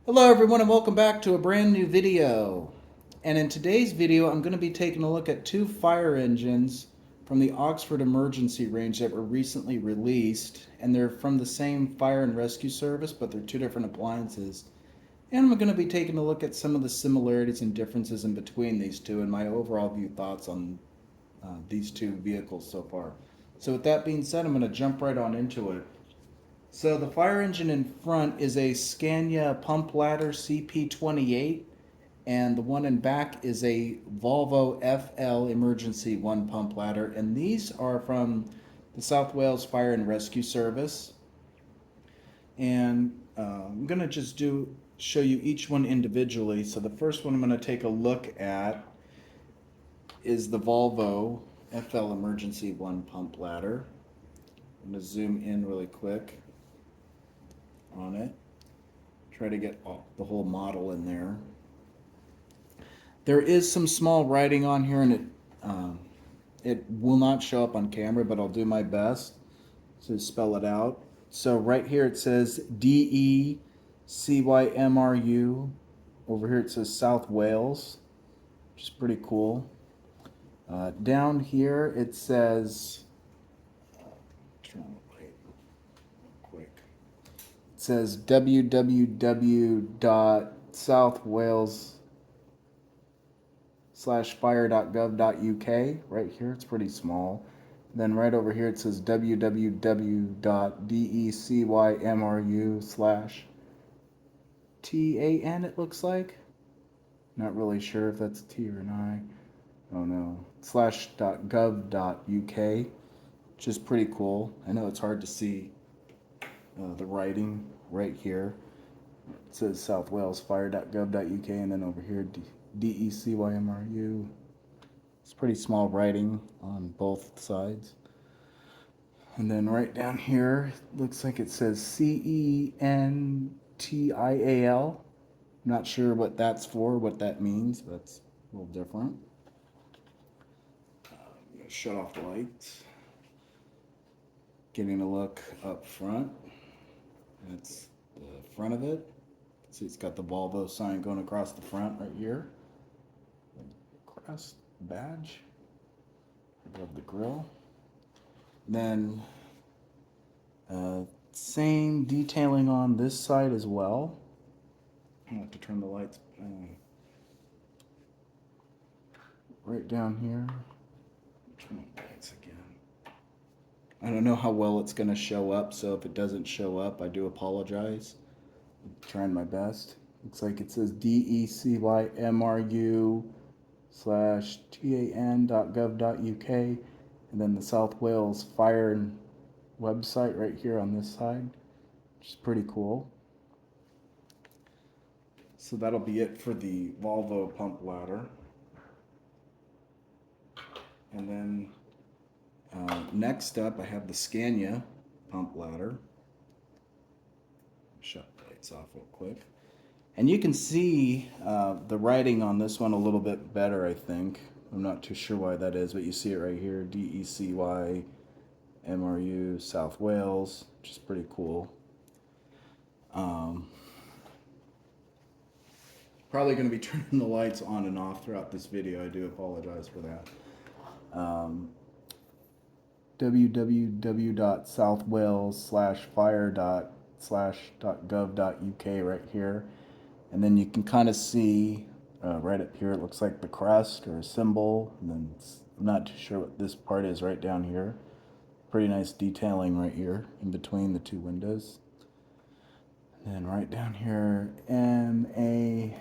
Hello everyone and welcome back to a brand new video. And in today's video I'm going to be taking a look at two fire engines from the Oxford emergency range that were recently released, and they're from the same fire and rescue service but they're two different appliances. And I'm going to be taking a look at some of the similarities and differences in between these two and my overall view thoughts on these two vehicles so far. So with that being said, I'm going to jump right on into it. So the fire engine in front is a Scania pump ladder CP28, and the one in back is a Volvo FL emergency one pump ladder, and these are from the South Wales Fire and Rescue Service. And I'm gonna just show you each one individually. So the first one I'm gonna take a look at is the Volvo FL emergency one pump ladder. I'm gonna zoom in really quick on it. Try to get the whole model in there. There is some small writing on here, and it will not show up on camera, but I'll do my best to spell it out. So right here it says DECYMRU. Over here it says South Wales, which is pretty cool. Down here it says, turn on the light quick. It says www.southwales/fire.gov.uk right here. It's pretty small. Then right over here it says www.decymru/TAN, it looks like. Not really sure if that's a T or an I. Oh no. /.gov.uk, which is pretty cool. I know it's hard to see the writing right here. It says South Wales Fire.gov.uk, and then over here DECYMRU. It's pretty small writing on both sides. And then right down here, looks like it says CENTIAL. I'm not sure what that's for, what that means, but it's a little different. I'm going to shut off the lights. Getting a look up front. That's the front of it. See, it's got the Volvo sign going across the front right here. Crest badge above the grill. Then same detailing on this side as well. I'll have to turn the lights right down here. Turn on the lights again. I don't know how well it's going to show up, so if it doesn't show up, I do apologize. I'm trying my best. Looks like it says DECYMRU/TAN.gov.uk, and then the South Wales Fire website right here on this side, which is pretty cool. So that'll be it for the Volvo pump ladder. And then next up, I have the Scania pump ladder. Shut the lights off real quick. And you can see the writing on this one a little bit better, I think. I'm not too sure why that is, but you see it right here, DECYMRU South Wales, which is pretty cool. Probably going to be turning the lights on and off throughout this video. I do apologize for that. www.southwales/fire.gov.uk right here. And then you can kind of see right up here, it looks like the crest or a symbol. And then I'm not too sure what this part is right down here. Pretty nice detailing right here in between the two windows. And then right down here, MAINDEE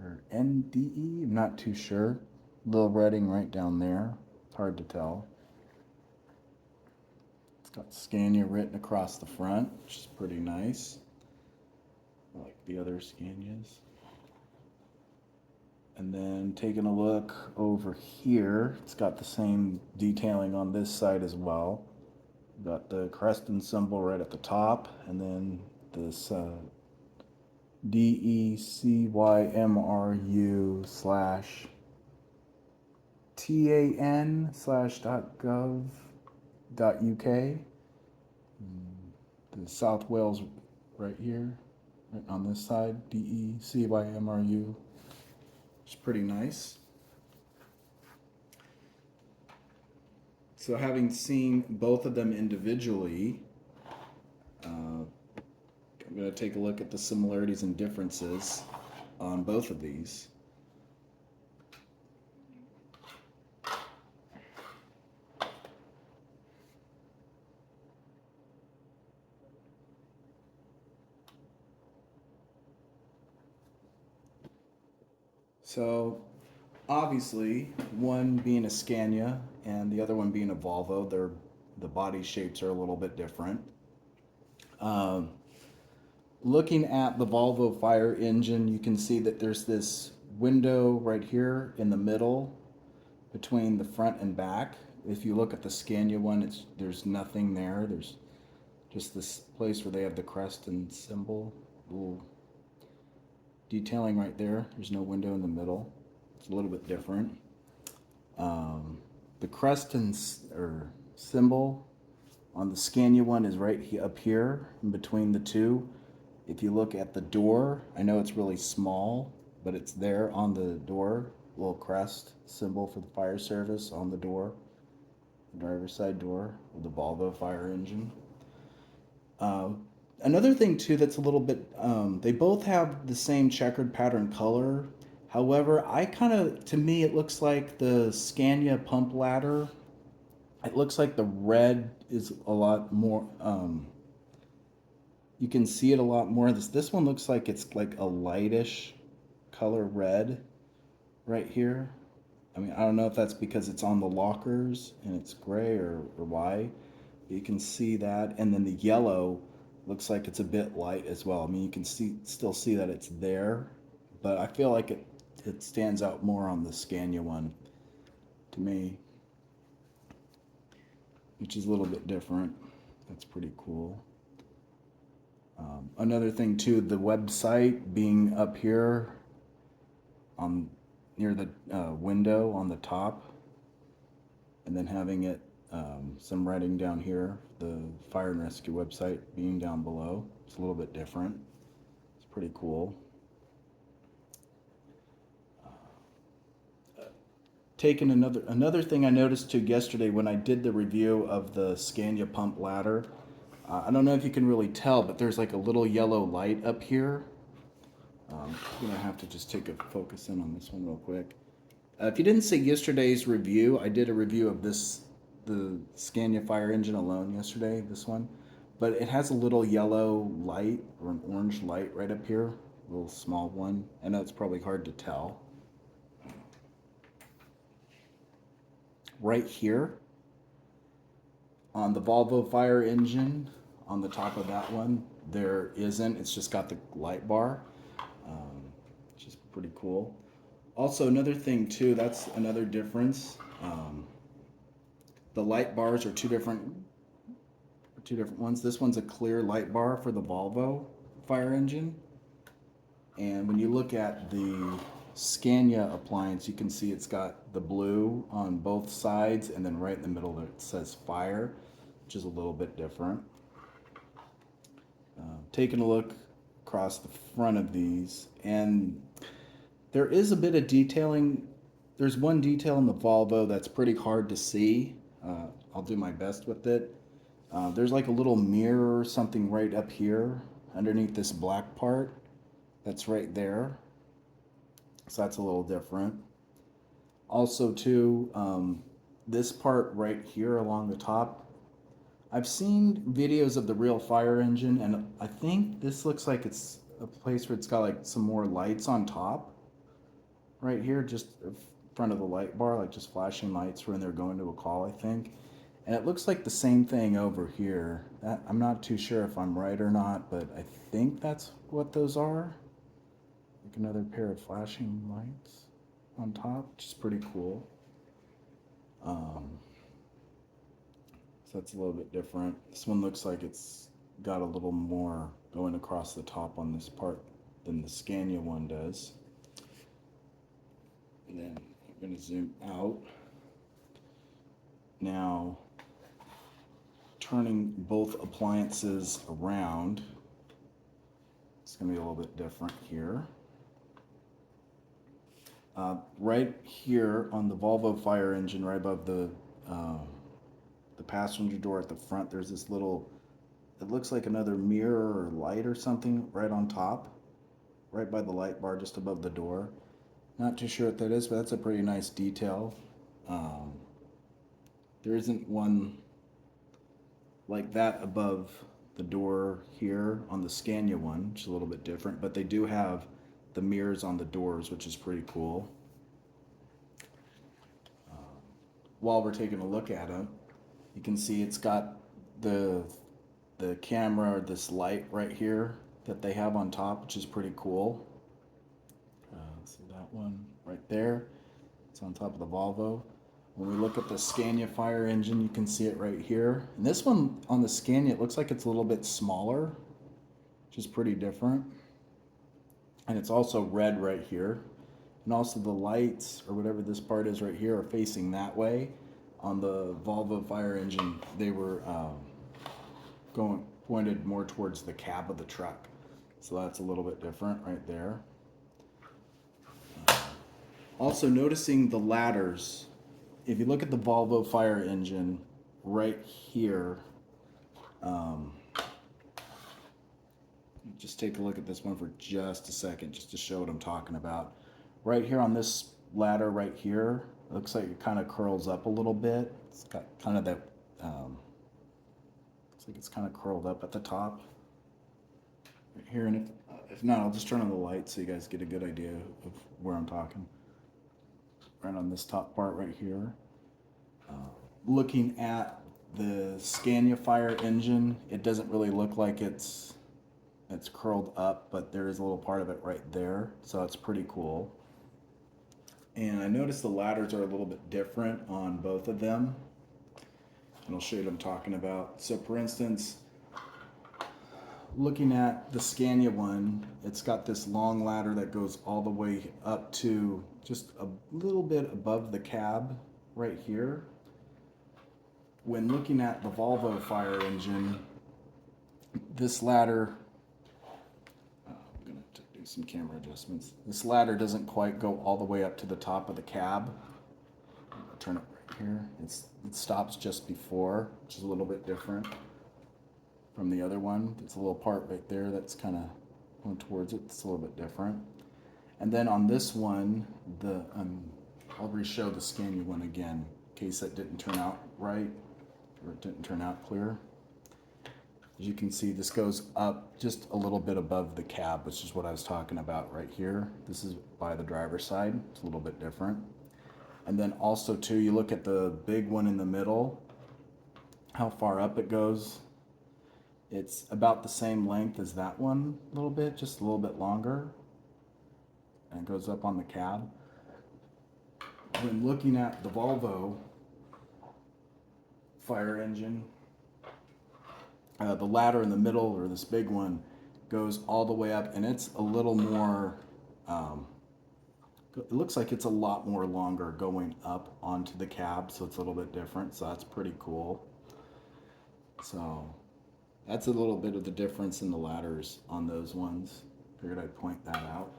or NDE, I'm not too sure. Little writing right down there. It's hard to tell. It's got Scania written across the front, which is pretty nice. I like the other Scanias. And then taking a look over here, it's got the same detailing on this side as well. Got the Creston symbol right at the top, and then this DECYMRU/TAN/.gov.uk. the South Wales right here, right on this side, DECYMRU. It's pretty nice. So having seen both of them individually, I'm going to take a look at the similarities and differences on both of these. So obviously, one being a Scania and the other one being a Volvo, the body shapes are a little bit different. Looking at the Volvo fire engine, you can see that there's this window right here in the middle between the front and back. If you look at the Scania one, there's nothing there. There's just this place where they have the crest and symbol, little detailing right there. There's no window in the middle. It's a little bit different. The crest and or symbol on the Scania one is right up here in between the two. If you look at the door, I know it's really small, but it's there on the door, little crest symbol for the fire service on the door, the driver's side door of the Volvo fire engine. Another thing too that's a little bit, they both have the same checkered pattern color. However, to me, it looks like the Scania pump ladder. It looks like the red is a lot more, you can see it a lot more. This one looks like it's like a lightish color red right here. I mean, I don't know if that's because it's on the lockers and it's gray or why. But you can see that. And then the yellow looks like it's a bit light as well. I mean, you can still see that it's there, but I feel like it stands out more on the Scania one to me, which is a little bit different. That's pretty cool. Another thing too, the website being up here on near the window on the top, and then having it some writing down here, the fire and rescue website being down below. It's a little bit different. It's pretty cool. Taking another thing I noticed too yesterday when I did the review of the Scania pump ladder. I don't know if you can really tell, but there's like a little yellow light up here. I'm gonna have to just take a focus in on this one real quick. If you didn't see yesterday's review, I did a review of the Scania fire engine alone yesterday, this one. But it has a little yellow light or an orange light right up here, a little small one. I know it's probably hard to tell. Right here on the Volvo fire engine, on the top of that one, there isn't. It's just got the light bar, which is pretty cool. Also, another thing too, that's another difference. The light bars are two different ones. This one's a clear light bar for the Volvo fire engine, and when you look at the Scania appliance, you can see it's got the blue on both sides, and then right in the middle it says fire, which is a little bit different. Taking a look across the front of these, and there is a bit of detailing. There's one detail in the Volvo that's pretty hard to see. I'll do my best with it. There's like a little mirror or something right up here underneath this black part that's right there. So that's a little different. Also too, this part right here along the top, I've seen videos of the real fire engine, and I think this looks like it's a place where it's got like some more lights on top right here, just in front of the light bar, like just flashing lights when they're going to a call, I think. And it looks like the same thing over here. I'm not too sure if I'm right or not, but I think that's what those are. Like another pair of flashing lights on top, which is pretty cool. So that's a little bit different. This one looks like it's got a little more going across the top on this part than the Scania one does. And then I'm going to zoom out. Now, turning both appliances around. It's going to be a little bit different here. Right here on the Volvo fire engine, right above the passenger door at the front, there's this little, it looks like another mirror or light or something right on top, right by the light bar just above the door. Not too sure what that is, but that's a pretty nice detail. There isn't one like that above the door here on the Scania one, which is a little bit different, but they do have the mirrors on the doors, which is pretty cool. While we're taking a look at them, you can see it's got the camera, or this light right here that they have on top, which is pretty cool. So that one right there, it's on top of the Volvo. When we look at the Scania fire engine, you can see it right here. And this one on the Scania, it looks like it's a little bit smaller, which is pretty different. And it's also red right here. And also the lights, or whatever this part is right here, are facing that way. On the Volvo fire engine, they were pointed more towards the cab of the truck. So that's a little bit different right there. Also noticing the ladders. If you look at the Volvo fire engine right here, just take a look at this one for just a second, just to show what I'm talking about. Right here on this ladder right here, it looks like it kind of curls up a little bit. It's got kind of that, looks like it's kind of curled up at the top right here. And if not, I'll just turn on the light so you guys get a good idea of where I'm talking. Right on this top part right here. Looking at the Scania fire engine, it doesn't really look like it's curled up, but there is a little part of it right there, so it's pretty cool. And I noticed the ladders are a little bit different on both of them, and I'll show you what I'm talking about. So for instance, looking at the Scania one, it's got this long ladder that goes all the way up to just a little bit above the cab right here. When looking at the Volvo fire engine, this ladder, I'm going to do some camera adjustments. This ladder doesn't quite go all the way up to the top of the cab. I'll turn it right here. It stops just before, which is a little bit different from the other one. It's a little part right there that's kind of going towards it. It's a little bit different. And then on this one, I'll re-show the Scania one again in case that didn't turn out right, or it didn't turn out clear. As you can see, this goes up just a little bit above the cab, which is what I was talking about right here. This is by the driver's side. It's a little bit different. And then also too, you look at the big one in the middle, how far up it goes. It's about the same length as that one a little bit, just a little bit longer. And it goes up on the cab. When looking at the Volvo fire engine, the ladder in the middle, or this big one, goes all the way up, and it's a little more, it looks like it's a lot more longer going up onto the cab, so it's a little bit different, so that's pretty cool. So that's a little bit of the difference in the ladders on those ones. Figured I'd point that out.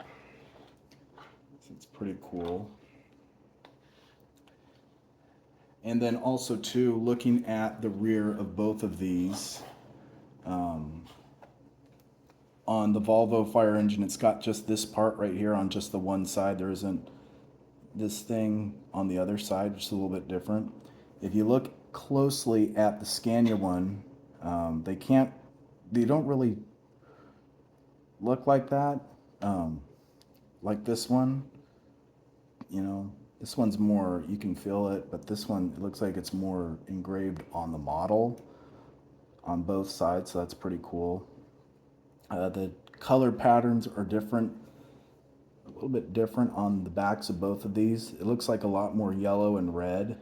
So it's pretty cool. And then also too, looking at the rear of both of these, on the Volvo fire engine, it's got just this part right here on just the one side. There isn't this thing on the other side, which is a little bit different. If you look closely at the Scania one, they don't really look like that, like this one. You know, this one's more, you can feel it, but this one, it looks like it's more engraved on the model on both sides, so that's pretty cool. The color patterns are different, a little bit different on the backs of both of these. It looks like a lot more yellow and red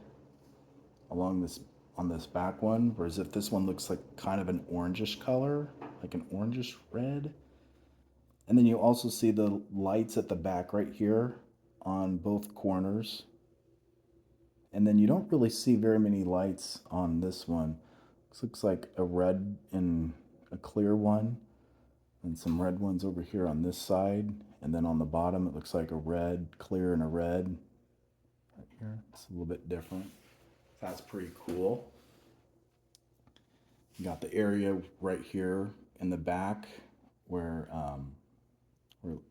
along this, on this back one, whereas if this one looks like kind of an orangish color, like an orangish red. And then you also see the lights at the back right here on both corners. And then you don't really see very many lights on this one. This looks like a red and a clear one, and some red ones over here on this side, and then on the bottom it looks like a red, clear, and a red. Right here, it's a little bit different. That's pretty cool. You got the area right here in the back where I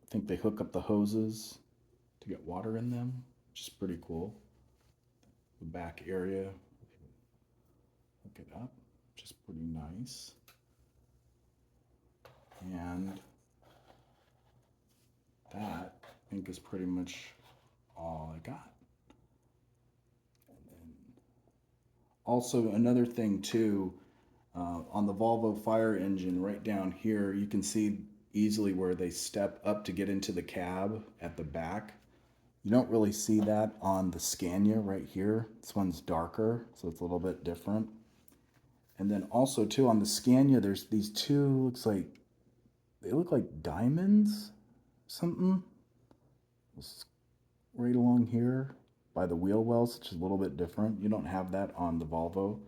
think they hook up the hoses to get water in them, which is pretty cool. The back area, hook it up, which is pretty nice. And that, I think, is pretty much all I got. And then also another thing too, on the Volvo fire engine right down here, you can see easily where they step up to get into the cab at the back. You don't really see that on the Scania right here. This one's darker, so it's a little bit different. And then also too on the Scania, there's these two, they look like diamonds, something. It's right along here by the wheel wells, which is a little bit different. You don't have that on the Volvo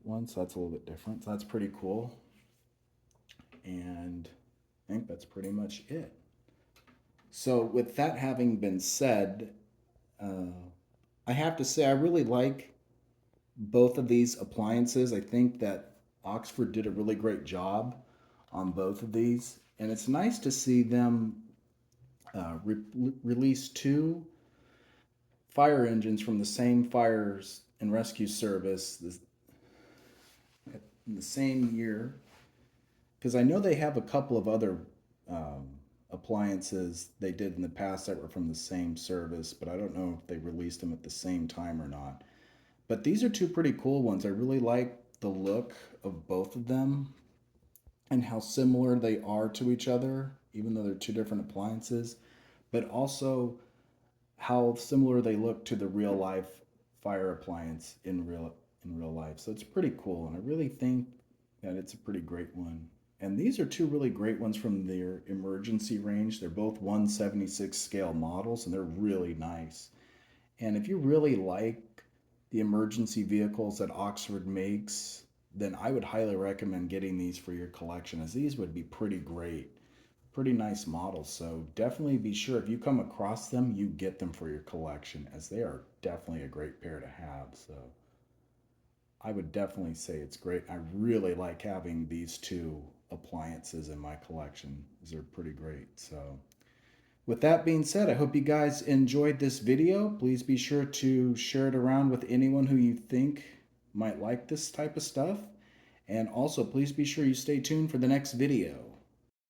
one, so that's a little bit different. So that's pretty cool. And I think that's pretty much it. So with that having been said, I have to say I really like both of these appliances. I think that Oxford did a really great job on both of these, and it's nice to see them release two fire engines from the same fires and rescue service in the same year, because I know they have a couple of other appliances they did in the past that were from the same service, but I don't know if they released them at the same time or not. But these are two pretty cool ones. I really like the look of both of them and how similar they are to each other, even though they're two different appliances, but also how similar they look to the real life fire appliance in real life. So it's pretty cool, and I really think that it's a pretty great one. And these are two really great ones from their emergency range. They're both 1/76 scale models, and they're really nice. And if you really like the emergency vehicles that Oxford makes, then I would highly recommend getting these for your collection, as these would be pretty great. Pretty nice models. So definitely be sure if you come across them, you get them for your collection, as they are definitely a great pair to have. So I would definitely say it's great. I really like having these two appliances in my collection. These are pretty great. So with that being said, I hope you guys enjoyed this video. Please be sure to share it around with anyone who you think might like this type of stuff. And also, please be sure you stay tuned for the next video.